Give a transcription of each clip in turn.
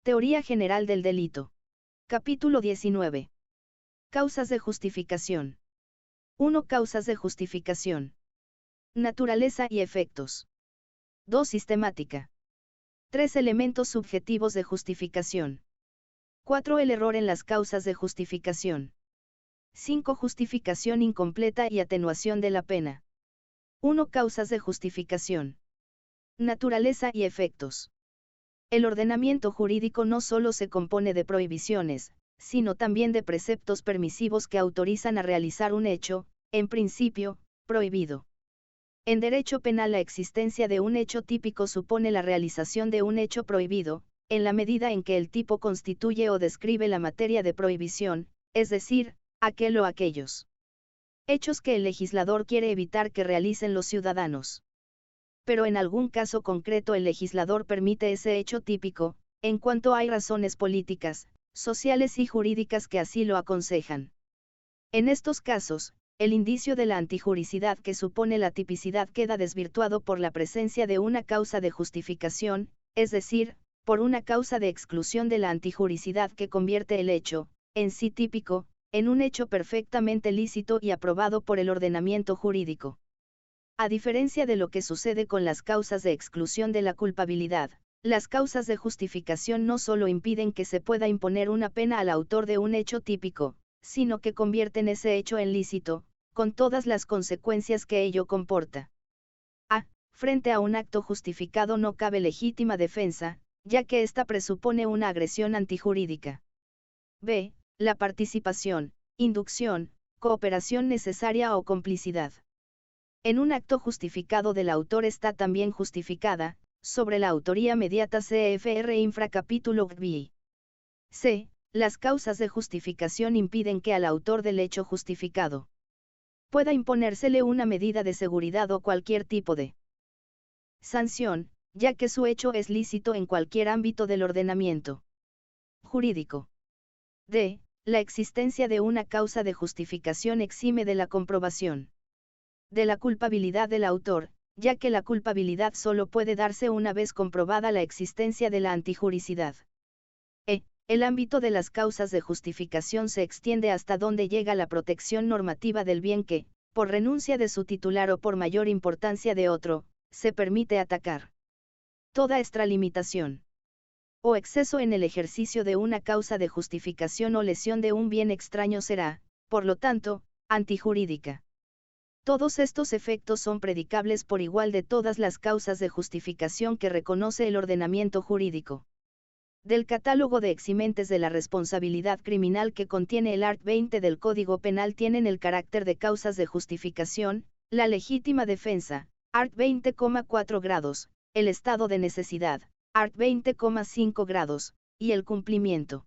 Teoría general del delito. Capítulo 19. Causas de justificación. 1. Causas de justificación. Naturaleza y efectos. 2. Sistemática. 3. Elementos subjetivos de justificación. 4. El error en las causas de justificación. 5. Justificación incompleta y atenuación de la pena. 1. Causas de justificación. Naturaleza y efectos. El ordenamiento jurídico no solo se compone de prohibiciones, sino también de preceptos permisivos que autorizan a realizar un hecho, en principio, prohibido. En derecho penal la existencia de un hecho típico supone la realización de un hecho prohibido, en la medida en que el tipo constituye o describe la materia de prohibición, es decir, aquel o aquellos hechos que el legislador quiere evitar que realicen los ciudadanos. Pero en algún caso concreto el legislador permite ese hecho típico, en cuanto hay razones políticas, sociales y jurídicas que así lo aconsejan. En estos casos, el indicio de la antijuricidad que supone la tipicidad queda desvirtuado por la presencia de una causa de justificación, es decir, por una causa de exclusión de la antijuricidad que convierte el hecho, en sí típico, en un hecho perfectamente lícito y aprobado por el ordenamiento jurídico. A diferencia de lo que sucede con las causas de exclusión de la culpabilidad, las causas de justificación no solo impiden que se pueda imponer una pena al autor de un hecho típico, sino que convierten ese hecho en lícito, con todas las consecuencias que ello comporta. A. Frente a un acto justificado no cabe legítima defensa, ya que ésta presupone una agresión antijurídica. B. La participación, inducción, cooperación necesaria o complicidad. En un acto justificado del autor está también justificada, sobre la autoría mediata CFR infra capítulo B. C. Las causas de justificación impiden que al autor del hecho justificado pueda imponérsele una medida de seguridad o cualquier tipo de sanción, ya que su hecho es lícito en cualquier ámbito del ordenamiento jurídico. D. La existencia de una causa de justificación exime de la comprobación de la culpabilidad del autor, ya que la culpabilidad solo puede darse una vez comprobada la existencia de la antijuricidad. E. El ámbito de las causas de justificación se extiende hasta donde llega la protección normativa del bien que, por renuncia de su titular o por mayor importancia de otro, se permite atacar. Toda extralimitación o exceso en el ejercicio de una causa de justificación o lesión de un bien extraño será, por lo tanto, antijurídica. Todos estos efectos son predicables por igual de todas las causas de justificación que reconoce el ordenamiento jurídico. Del catálogo de eximentes de la responsabilidad criminal que contiene el art. 20 del Código Penal tienen el carácter de causas de justificación, la legítima defensa, art. 20,4 grados, el estado de necesidad, art. 20,5 grados, y el cumplimiento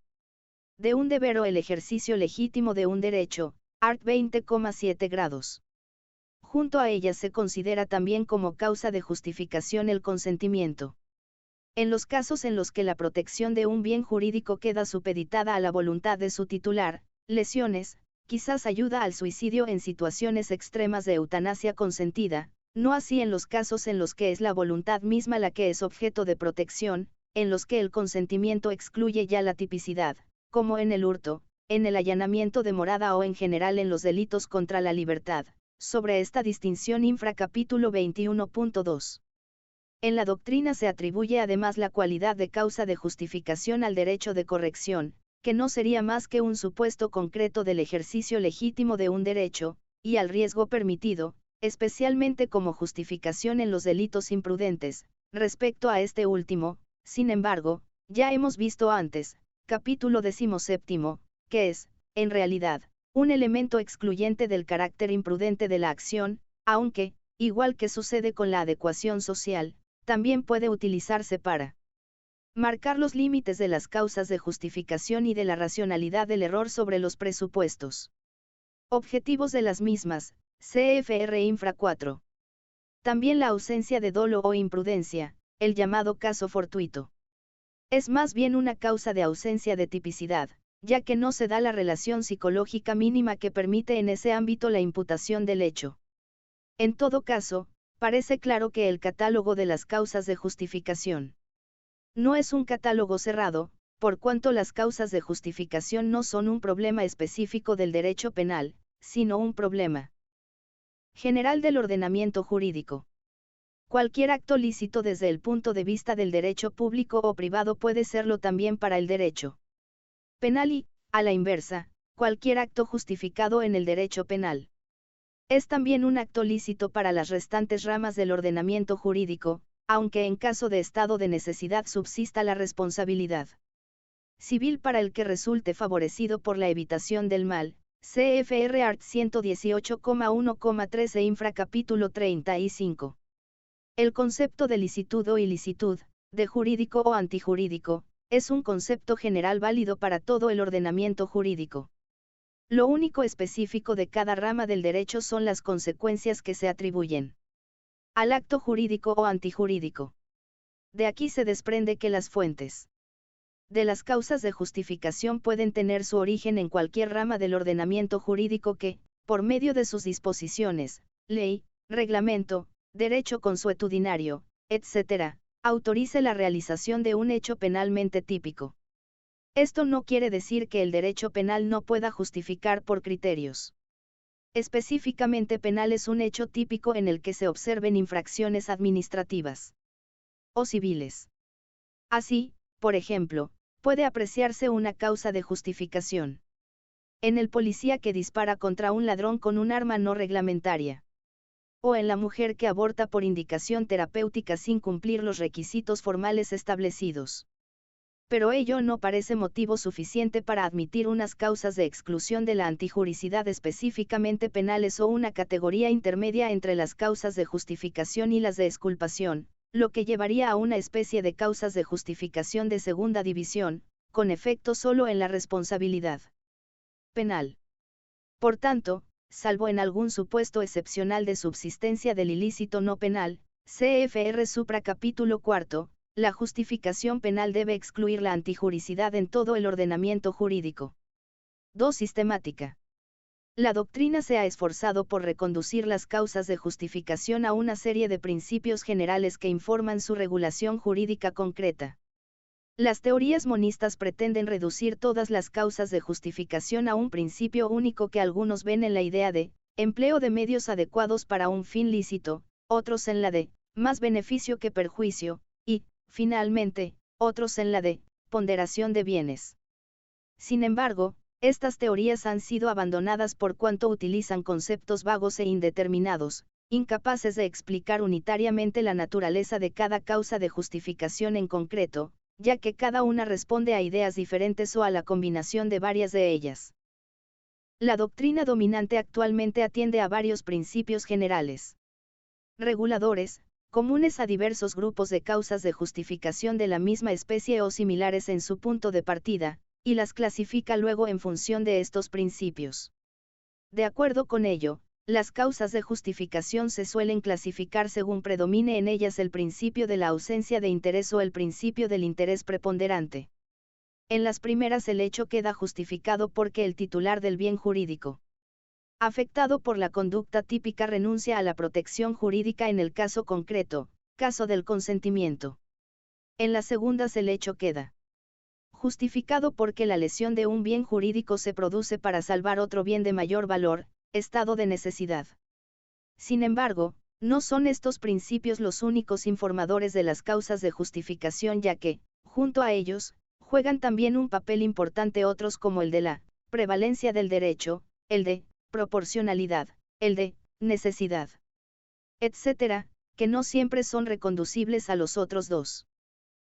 de un deber o el ejercicio legítimo de un derecho, art. 20,7 grados. Junto a ellas se considera también como causa de justificación el consentimiento. En los casos en los que la protección de un bien jurídico queda supeditada a la voluntad de su titular, lesiones, quizás ayuda al suicidio en situaciones extremas de eutanasia consentida, no así en los casos en los que es la voluntad misma la que es objeto de protección, en los que el consentimiento excluye ya la tipicidad, como en el hurto, en el allanamiento de morada o en general en los delitos contra la libertad. Sobre esta distinción infra capítulo 21.2. En la doctrina se atribuye además la cualidad de causa de justificación al derecho de corrección, que no sería más que un supuesto concreto del ejercicio legítimo de un derecho, y al riesgo permitido, especialmente como justificación en los delitos imprudentes. Respecto a este último, sin embargo, ya hemos visto antes, capítulo 17, que es, en realidad, un elemento excluyente del carácter imprudente de la acción, aunque, igual que sucede con la adecuación social, también puede utilizarse para marcar los límites de las causas de justificación y de la racionalidad del error sobre los presupuestos objetivos de las mismas, CFR infra 4. También la ausencia de dolo o imprudencia, el llamado caso fortuito. Es más bien una causa de ausencia de tipicidad, ya que no se da la relación psicológica mínima que permite en ese ámbito la imputación del hecho. En todo caso, parece claro que el catálogo de las causas de justificación no es un catálogo cerrado, por cuanto las causas de justificación no son un problema específico del derecho penal, sino un problema general del ordenamiento jurídico. Cualquier acto lícito desde el punto de vista del derecho público o privado puede serlo también para el derecho penal y, a la inversa, cualquier acto justificado en el derecho penal es también un acto lícito para las restantes ramas del ordenamiento jurídico, aunque en caso de estado de necesidad subsista la responsabilidad civil para el que resulte favorecido por la evitación del mal. CFR Art 118,1,13 Infra capítulo 35. El concepto de licitud o ilicitud, de jurídico o antijurídico, es un concepto general válido para todo el ordenamiento jurídico. Lo único específico de cada rama del derecho son las consecuencias que se atribuyen al acto jurídico o antijurídico. De aquí se desprende que las fuentes de las causas de justificación pueden tener su origen en cualquier rama del ordenamiento jurídico que, por medio de sus disposiciones, ley, reglamento, derecho consuetudinario, etc., autorice la realización de un hecho penalmente típico. Esto no quiere decir que el derecho penal no pueda justificar por criterios específicamente penales un hecho típico en el que se observen infracciones administrativas o civiles. Así, por ejemplo, puede apreciarse una causa de justificación en el policía que dispara contra un ladrón con un arma no reglamentaria, o en la mujer que aborta por indicación terapéutica sin cumplir los requisitos formales establecidos. Pero ello no parece motivo suficiente para admitir unas causas de exclusión de la antijuricidad específicamente penales o una categoría intermedia entre las causas de justificación y las de exculpación, lo que llevaría a una especie de causas de justificación de segunda división, con efecto solo en la responsabilidad penal. Por tanto, salvo en algún supuesto excepcional de subsistencia del ilícito no penal, CFR Supra capítulo 4, la justificación penal debe excluir la antijuricidad en todo el ordenamiento jurídico. 2. Sistemática. La doctrina se ha esforzado por reconducir las causas de justificación a una serie de principios generales que informan su regulación jurídica concreta. Las teorías monistas pretenden reducir todas las causas de justificación a un principio único que algunos ven en la idea de empleo de medios adecuados para un fin lícito, otros en la de más beneficio que perjuicio, y, finalmente, otros en la de ponderación de bienes. Sin embargo, estas teorías han sido abandonadas por cuanto utilizan conceptos vagos e indeterminados, incapaces de explicar unitariamente la naturaleza de cada causa de justificación en concreto, ya que cada una responde a ideas diferentes o a la combinación de varias de ellas. La doctrina dominante actualmente atiende a varios principios generales reguladores, comunes a diversos grupos de causas de justificación de la misma especie o similares en su punto de partida, y las clasifica luego en función de estos principios. De acuerdo con ello, las causas de justificación se suelen clasificar según predomine en ellas el principio de la ausencia de interés o el principio del interés preponderante. En las primeras el hecho queda justificado porque el titular del bien jurídico afectado por la conducta típica renuncia a la protección jurídica en el caso concreto, caso del consentimiento. En las segundas el hecho queda justificado porque la lesión de un bien jurídico se produce para salvar otro bien de mayor valor, estado de necesidad. Sin embargo, no son estos principios los únicos informadores de las causas de justificación, ya que, junto a ellos, juegan también un papel importante otros como el de la prevalencia del derecho, el de proporcionalidad, el de necesidad, etc., que no siempre son reconducibles a los otros dos.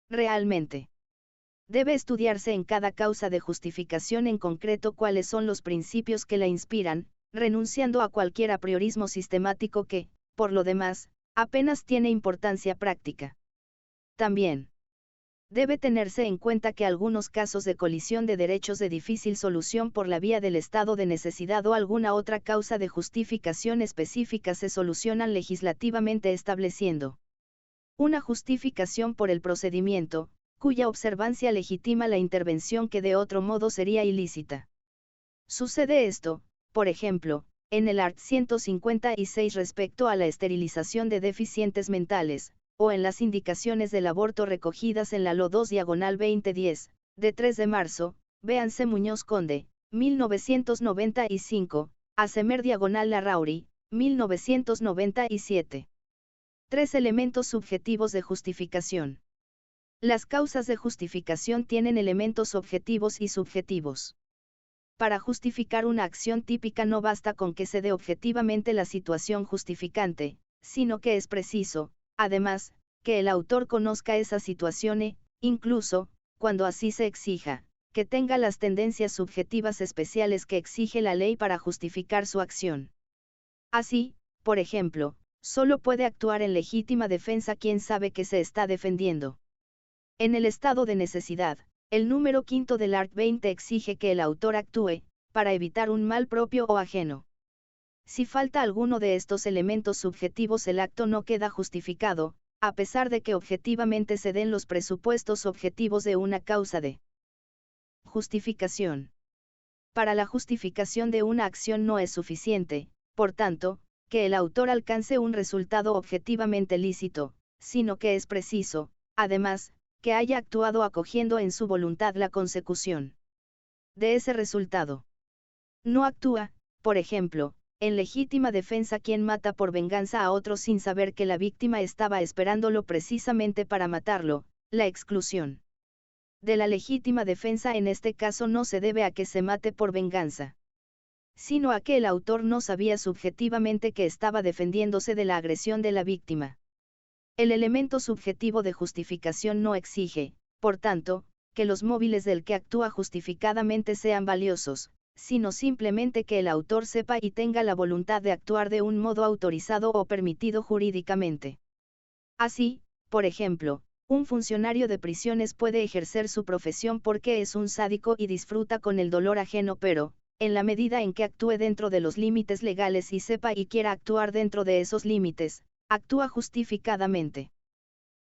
Realmente, debe estudiarse en cada causa de justificación en concreto cuáles son los principios que la inspiran, renunciando a cualquier apriorismo sistemático que, por lo demás, apenas tiene importancia práctica. También debe tenerse en cuenta que algunos casos de colisión de derechos de difícil solución por la vía del estado de necesidad o alguna otra causa de justificación específica se solucionan legislativamente estableciendo una justificación por el procedimiento, cuya observancia legitima la intervención que de otro modo sería ilícita. Sucede esto, por ejemplo, en el art. 156 respecto a la esterilización de deficientes mentales, o en las indicaciones del aborto recogidas en la Lo 2/2010, De 3 de marzo, véanse Muñoz Conde, 1995, Acemer/Larrauri, 1997. 3 elementos subjetivos de justificación. Las causas de justificación tienen elementos objetivos y subjetivos. Para justificar una acción típica no basta con que se dé objetivamente la situación justificante, sino que es preciso, además, que el autor conozca esa situación e, incluso, cuando así se exija, que tenga las tendencias subjetivas especiales que exige la ley para justificar su acción. Así, por ejemplo, solo puede actuar en legítima defensa quien sabe que se está defendiendo. En el estado de necesidad, el número 5 del art. 20 exige que el autor actúe, para evitar un mal propio o ajeno. Si falta alguno de estos elementos subjetivos, el acto no queda justificado, a pesar de que objetivamente se den los presupuestos objetivos de una causa de justificación. Para la justificación de una acción no es suficiente, por tanto, que el autor alcance un resultado objetivamente lícito, sino que es preciso, además, que haya actuado acogiendo en su voluntad la consecución de ese resultado. No actúa, por ejemplo, en legítima defensa quien mata por venganza a otro sin saber que la víctima estaba esperándolo precisamente para matarlo. La exclusión de la legítima defensa en este caso no se debe a que se mate por venganza, sino a que el autor no sabía subjetivamente que estaba defendiéndose de la agresión de la víctima. El elemento subjetivo de justificación no exige, por tanto, que los móviles del que actúa justificadamente sean valiosos, sino simplemente que el autor sepa y tenga la voluntad de actuar de un modo autorizado o permitido jurídicamente. Así, por ejemplo, un funcionario de prisiones puede ejercer su profesión porque es un sádico y disfruta con el dolor ajeno, pero, en la medida en que actúe dentro de los límites legales y sepa y quiera actuar dentro de esos límites, actúa justificadamente.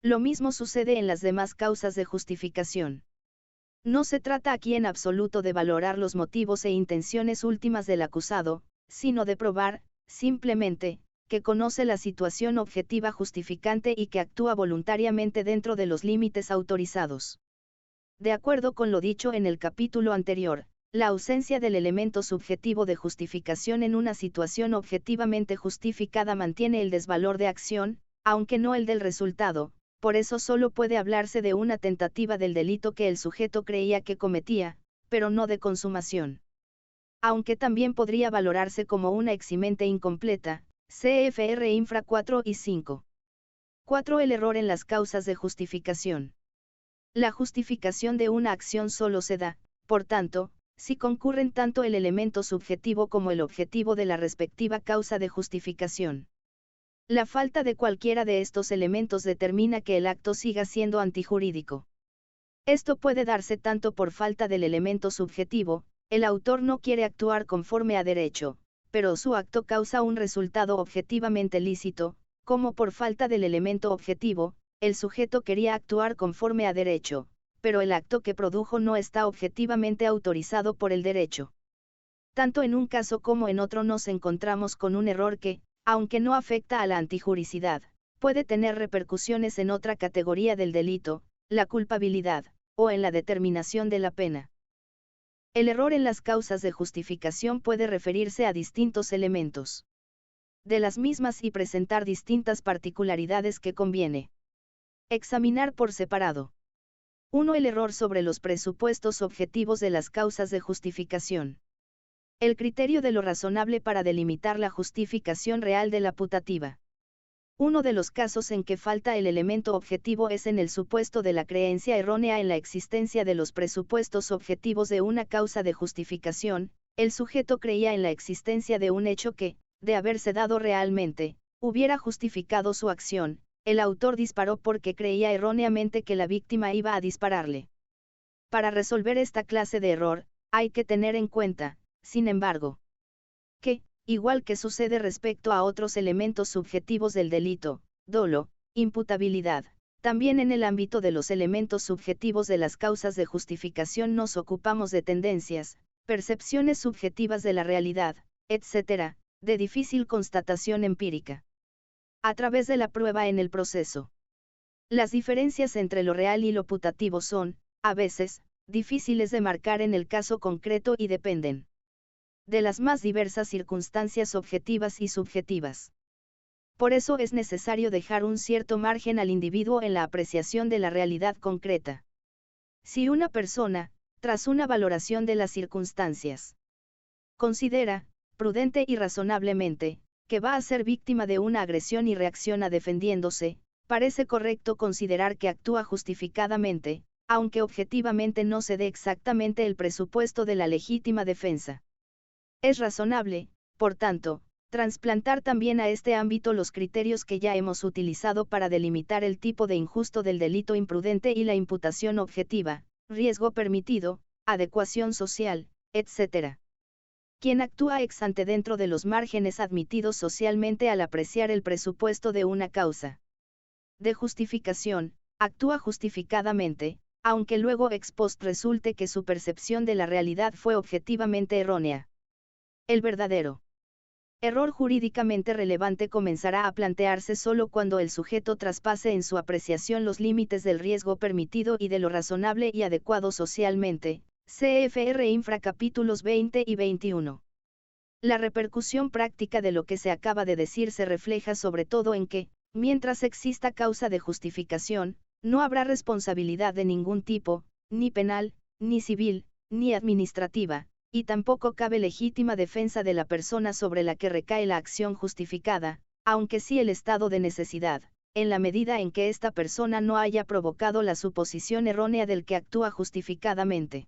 Lo mismo sucede en las demás causas de justificación. No se trata aquí en absoluto de valorar los motivos e intenciones últimas del acusado, sino de probar, simplemente, que conoce la situación objetiva justificante y que actúa voluntariamente dentro de los límites autorizados. De acuerdo con lo dicho en el capítulo anterior, la ausencia del elemento subjetivo de justificación en una situación objetivamente justificada mantiene el desvalor de acción, aunque no el del resultado. Por eso solo puede hablarse de una tentativa del delito que el sujeto creía que cometía, pero no de consumación. Aunque también podría valorarse como una eximente incompleta, CFR Infra 4 y 5. 4. El error en las causas de justificación. La justificación de una acción solo se da, por tanto, si concurren tanto el elemento subjetivo como el objetivo de la respectiva causa de justificación. La falta de cualquiera de estos elementos determina que el acto siga siendo antijurídico. Esto puede darse tanto por falta del elemento subjetivo, el autor no quiere actuar conforme a derecho, pero su acto causa un resultado objetivamente lícito, como por falta del elemento objetivo, el sujeto quería actuar conforme a derecho, pero el acto que produjo no está objetivamente autorizado por el derecho. Tanto en un caso como en otro nos encontramos con un error que, aunque no afecta a la antijuricidad, puede tener repercusiones en otra categoría del delito, la culpabilidad, o en la determinación de la pena. El error en las causas de justificación puede referirse a distintos elementos de las mismas y presentar distintas particularidades que conviene examinar por separado. 1. El error sobre los presupuestos objetivos de las causas de justificación. El criterio de lo razonable para delimitar la justificación real de la putativa. Uno de los casos en que falta el elemento objetivo es en el supuesto de la creencia errónea en la existencia de los presupuestos objetivos de una causa de justificación. El sujeto creía en la existencia de un hecho que, de haberse dado realmente, hubiera justificado su acción. El autor disparó porque creía erróneamente que la víctima iba a dispararle. Para resolver esta clase de error, hay que tener en cuenta, sin embargo, que, igual que sucede respecto a otros elementos subjetivos del delito, dolo, imputabilidad, también en el ámbito de los elementos subjetivos de las causas de justificación nos ocupamos de tendencias, percepciones subjetivas de la realidad, etc., de difícil constatación empírica. A través de la prueba en el proceso. Las diferencias entre lo real y lo putativo son, a veces, difíciles de marcar en el caso concreto y dependen de las más diversas circunstancias objetivas y subjetivas. Por eso es necesario dejar un cierto margen al individuo en la apreciación de la realidad concreta. Si una persona, tras una valoración de las circunstancias, considera, prudente y razonablemente, que va a ser víctima de una agresión y reacciona defendiéndose, parece correcto considerar que actúa justificadamente, aunque objetivamente no se dé exactamente el presupuesto de la legítima defensa. Es razonable, por tanto, trasplantar también a este ámbito los criterios que ya hemos utilizado para delimitar el tipo de injusto del delito imprudente y la imputación objetiva, riesgo permitido, adecuación social, etc. Quien actúa ex ante dentro de los márgenes admitidos socialmente al apreciar el presupuesto de una causa de justificación, actúa justificadamente, aunque luego ex post resulte que su percepción de la realidad fue objetivamente errónea. El verdadero error jurídicamente relevante comenzará a plantearse solo cuando el sujeto traspase en su apreciación los límites del riesgo permitido y de lo razonable y adecuado socialmente, CFR Infra capítulos 20 y 21. La repercusión práctica de lo que se acaba de decir se refleja sobre todo en que, mientras exista causa de justificación, no habrá responsabilidad de ningún tipo, ni penal, ni civil, ni administrativa, y tampoco cabe legítima defensa de la persona sobre la que recae la acción justificada, aunque sí el estado de necesidad, en la medida en que esta persona no haya provocado la suposición errónea del que actúa justificadamente.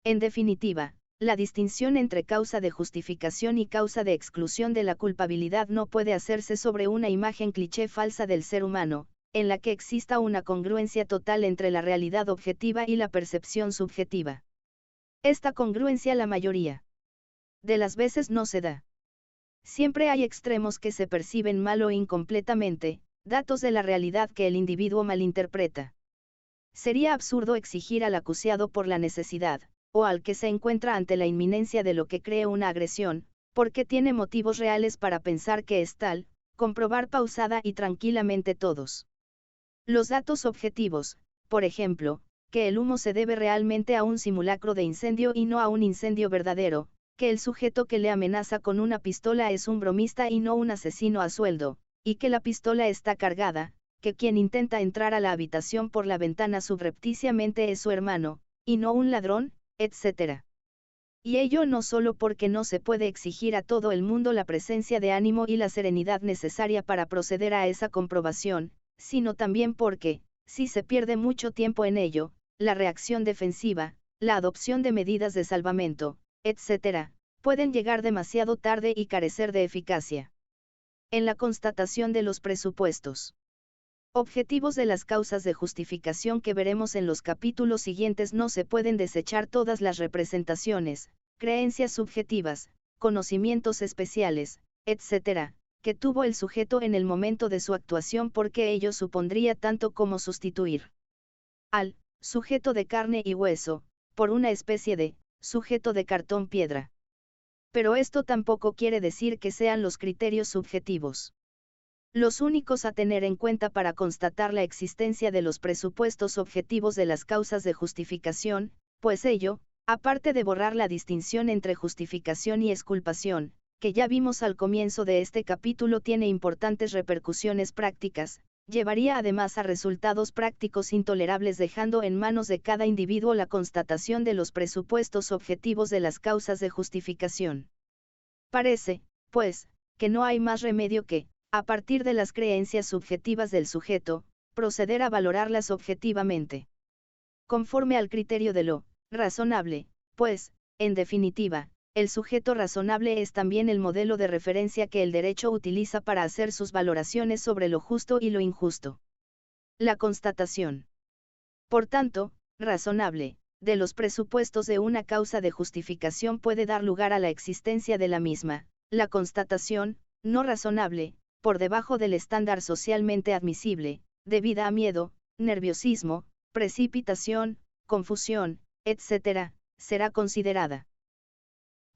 En definitiva, la distinción entre causa de justificación y causa de exclusión de la culpabilidad no puede hacerse sobre una imagen cliché falsa del ser humano, en la que exista una congruencia total entre la realidad objetiva y la percepción subjetiva. Esta congruencia la mayoría de las veces no se da. Siempre hay extremos que se perciben mal o incompletamente, datos de la realidad que el individuo malinterpreta. Sería absurdo exigir al acusado por la necesidad, o al que se encuentra ante la inminencia de lo que cree una agresión, porque tiene motivos reales para pensar que es tal, comprobar pausada y tranquilamente todos los datos objetivos, por ejemplo, que el humo se debe realmente a un simulacro de incendio y no a un incendio verdadero, que el sujeto que le amenaza con una pistola es un bromista y no un asesino a sueldo, y que la pistola está cargada, que quien intenta entrar a la habitación por la ventana subrepticiamente es su hermano, y no un ladrón, etc. Y ello no solo porque no se puede exigir a todo el mundo la presencia de ánimo y la serenidad necesaria para proceder a esa comprobación, sino también porque, si se pierde mucho tiempo en ello, la reacción defensiva, la adopción de medidas de salvamento, etc., pueden llegar demasiado tarde y carecer de eficacia. En la constatación de los presupuestos objetivos de las causas de justificación que veremos en los capítulos siguientes no se pueden desechar todas las representaciones, creencias subjetivas, conocimientos especiales, etc., que tuvo el sujeto en el momento de su actuación porque ello supondría tanto como sustituir al sujeto de carne y hueso, por una especie de sujeto de cartón piedra. Pero esto tampoco quiere decir que sean los criterios subjetivos los únicos a tener en cuenta para constatar la existencia de los presupuestos objetivos de las causas de justificación, pues ello, aparte de borrar la distinción entre justificación y exculpación, que ya vimos al comienzo de este capítulo, tiene importantes repercusiones prácticas, llevaría además a resultados prácticos intolerables, dejando en manos de cada individuo la constatación de los presupuestos objetivos de las causas de justificación. Parece, pues, que no hay más remedio que, a partir de las creencias subjetivas del sujeto, proceder a valorarlas objetivamente. Conforme al criterio de lo razonable, pues, en definitiva, el sujeto razonable es también el modelo de referencia que el derecho utiliza para hacer sus valoraciones sobre lo justo y lo injusto. La constatación, por tanto, razonable, de los presupuestos de una causa de justificación puede dar lugar a la existencia de la misma. La constatación, no razonable, por debajo del estándar socialmente admisible, debida a miedo, nerviosismo, precipitación, confusión, etc., será considerada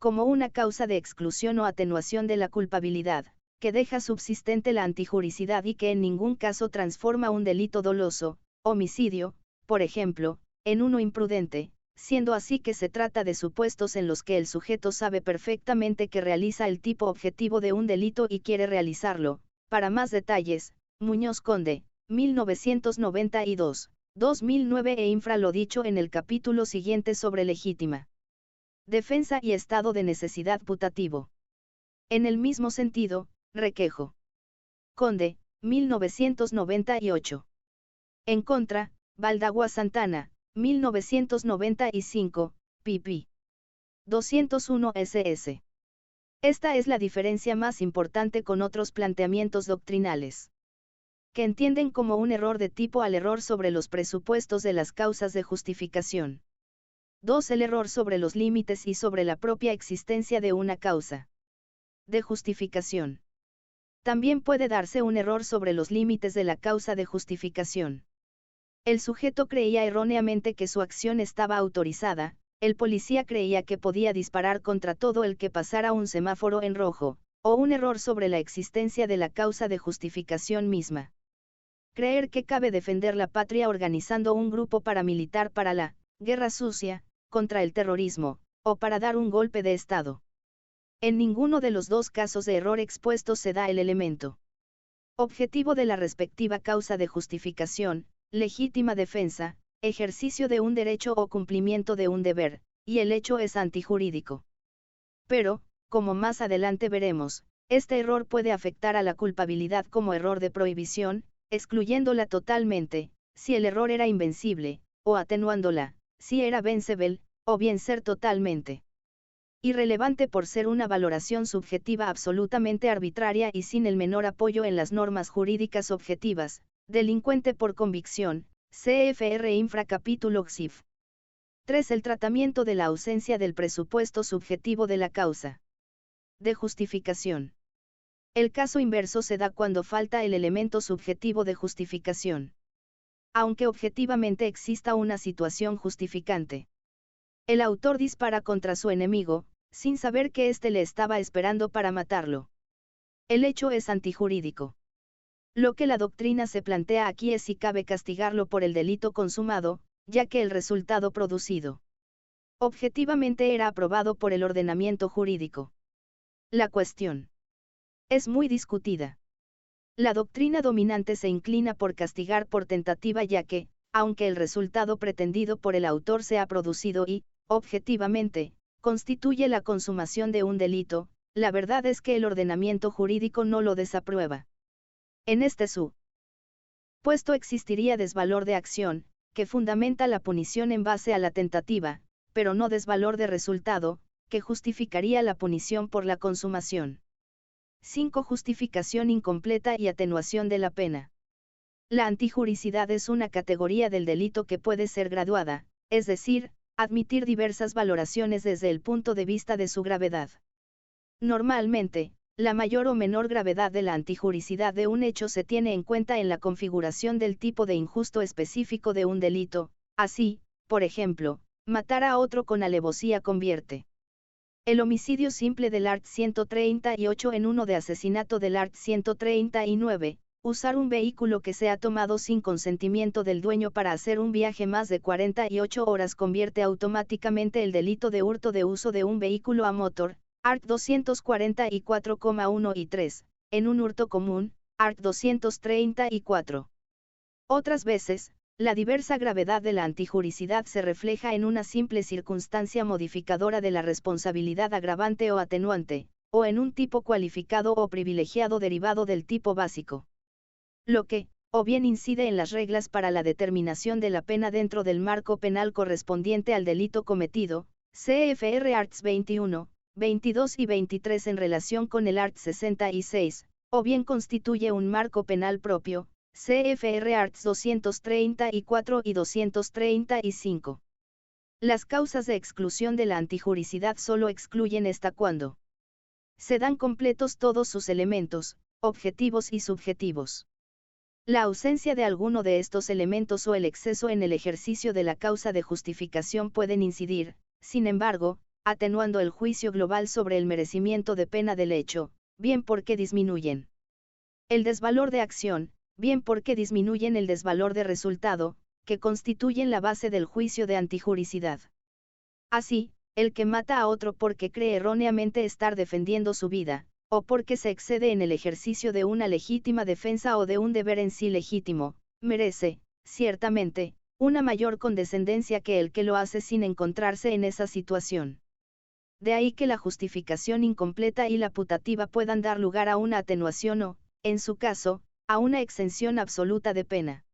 como una causa de exclusión o atenuación de la culpabilidad, que deja subsistente la antijuricidad y que en ningún caso transforma un delito doloso, homicidio, por ejemplo, en uno imprudente, siendo así que se trata de supuestos en los que el sujeto sabe perfectamente que realiza el tipo objetivo de un delito y quiere realizarlo. Para más detalles, Muñoz Conde, 1992, 2009 e infra lo dicho en el capítulo siguiente sobre legítima defensa y estado de necesidad putativo. En el mismo sentido, Requejo. Conde, 1998. En contra, Baldagua Santana, 1995, pp. 201 ss. Esta es la diferencia más importante con otros planteamientos doctrinales, que entienden como un error de tipo al error sobre los presupuestos de las causas de justificación. 2. El error sobre los límites y sobre la propia existencia de una causa de justificación. También puede darse un error sobre los límites de la causa de justificación. El sujeto creía erróneamente que su acción estaba autorizada, el policía creía que podía disparar contra todo el que pasara un semáforo en rojo, o un error sobre la existencia de la causa de justificación misma. Creer que cabe defender la patria organizando un grupo paramilitar para la guerra sucia, contra el terrorismo, o para dar un golpe de Estado. En ninguno de los dos casos de error expuestos se da el elemento objetivo de la respectiva causa de justificación, legítima defensa, ejercicio de un derecho o cumplimiento de un deber, y el hecho es antijurídico. Pero, como más adelante veremos, este error puede afectar a la culpabilidad como error de prohibición, excluyéndola totalmente, si el error era invencible, o atenuándola, si era vencible, o bien ser totalmente irrelevante por ser una valoración subjetiva absolutamente arbitraria y sin el menor apoyo en las normas jurídicas objetivas, delincuente por convicción, CFR Infra capítulo XIF. 3. El tratamiento de la ausencia del presupuesto subjetivo de la causa de justificación. El caso inverso se da cuando falta el elemento subjetivo de justificación. Aunque objetivamente exista una situación justificante, el autor dispara contra su enemigo, sin saber que éste le estaba esperando para matarlo. El hecho es antijurídico. Lo que la doctrina se plantea aquí es si cabe castigarlo por el delito consumado, ya que el resultado producido objetivamente era aprobado por el ordenamiento jurídico. La cuestión es muy discutida. La doctrina dominante se inclina por castigar por tentativa ya que, aunque el resultado pretendido por el autor se ha producido y, objetivamente, constituye la consumación de un delito, la verdad es que el ordenamiento jurídico no lo desaprueba. En este supuesto existiría desvalor de acción, que fundamenta la punición en base a la tentativa, pero no desvalor de resultado, que justificaría la punición por la consumación. 5. Justificación incompleta y atenuación de la pena. La antijuricidad es una categoría del delito que puede ser graduada, es decir, admitir diversas valoraciones desde el punto de vista de su gravedad. Normalmente, la mayor o menor gravedad de la antijuricidad de un hecho se tiene en cuenta en la configuración del tipo de injusto específico de un delito, así, por ejemplo, matar a otro con alevosía convierte el homicidio simple del art. 138 en uno de asesinato del art. 139, usar un vehículo que se ha tomado sin consentimiento del dueño para hacer un viaje más de 48 horas convierte automáticamente el delito de hurto de uso de un vehículo a motor, art. 244,1 y 3, en un hurto común, art. 234. Otras veces, la diversa gravedad de la antijuricidad se refleja en una simple circunstancia modificadora de la responsabilidad agravante o atenuante, o en un tipo cualificado o privilegiado derivado del tipo básico. Lo que, o bien incide en las reglas para la determinación de la pena dentro del marco penal correspondiente al delito cometido, CFR Arts 21, 22 y 23 en relación con el Art. 66, o bien constituye un marco penal propio, CFR Arts 234 y 235. Las causas de exclusión de la antijuricidad solo excluyen esta cuando se dan completos todos sus elementos, objetivos y subjetivos. La ausencia de alguno de estos elementos o el exceso en el ejercicio de la causa de justificación pueden incidir, sin embargo, atenuando el juicio global sobre el merecimiento de pena del hecho, bien porque disminuyen el desvalor de acción, bien porque disminuyen el desvalor de resultado, que constituyen la base del juicio de antijuricidad. Así, el que mata a otro porque cree erróneamente estar defendiendo su vida, o porque se excede en el ejercicio de una legítima defensa o de un deber en sí legítimo, merece, ciertamente, una mayor condescendencia que el que lo hace sin encontrarse en esa situación. De ahí que la justificación incompleta y la putativa puedan dar lugar a una atenuación o, en su caso, a una exención absoluta de pena.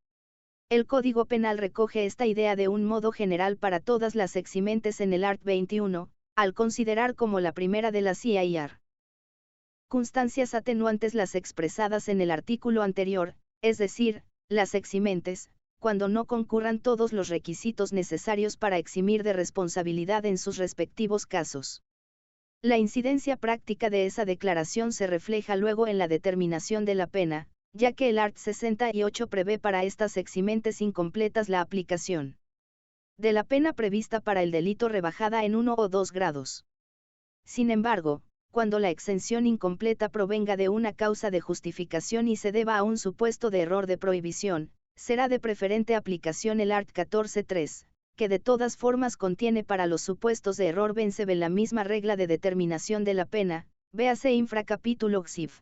El Código Penal recoge esta idea de un modo general para todas las eximentes en el art. 21, al considerar como la primera de las CIR. Circunstancias atenuantes las expresadas en el artículo anterior, es decir, las eximentes, cuando no concurran todos los requisitos necesarios para eximir de responsabilidad en sus respectivos casos. La incidencia práctica de esa declaración se refleja luego en la determinación de la pena, ya que el art. 68 prevé para estas eximentes incompletas la aplicación de la pena prevista para el delito rebajada en 1 o 2 grados. Sin embargo, cuando la exención incompleta provenga de una causa de justificación y se deba a un supuesto de error de prohibición, será de preferente aplicación el art. 14.3, que de todas formas contiene para los supuestos de error vence la misma regla de determinación de la pena, véase infracapítulo XIF.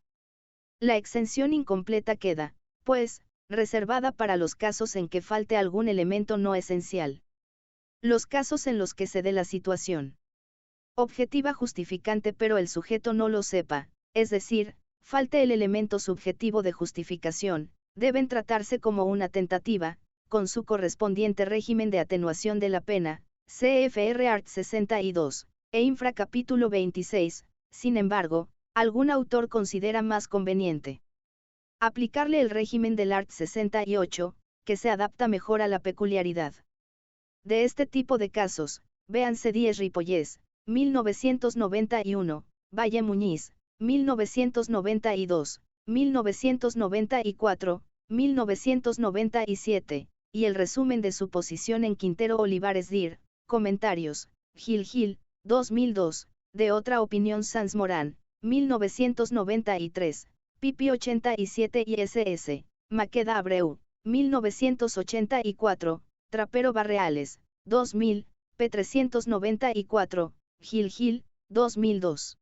La exención incompleta queda, pues, reservada para los casos en que falte algún elemento no esencial. Los casos en los que se dé la situación objetiva justificante pero el sujeto no lo sepa, es decir, falte el elemento subjetivo de justificación, deben tratarse como una tentativa, con su correspondiente régimen de atenuación de la pena, CFR art. 62, e infracapítulo 26, sin embargo, algún autor considera más conveniente aplicarle el régimen del art. 68, que se adapta mejor a la peculiaridad de este tipo de casos, véanse Díez Ripollés, 1991, Valle Muñiz, 1992, 1994, 1997, y el resumen de su posición en Quintero Olivares Dir, comentarios, Gil, 2002, de otra opinión Sanz Morán, 1993, Pipi 87 y SS, Maqueda Abreu, 1984, Trapero Barreales, 2000, P 394, Gil, 2002.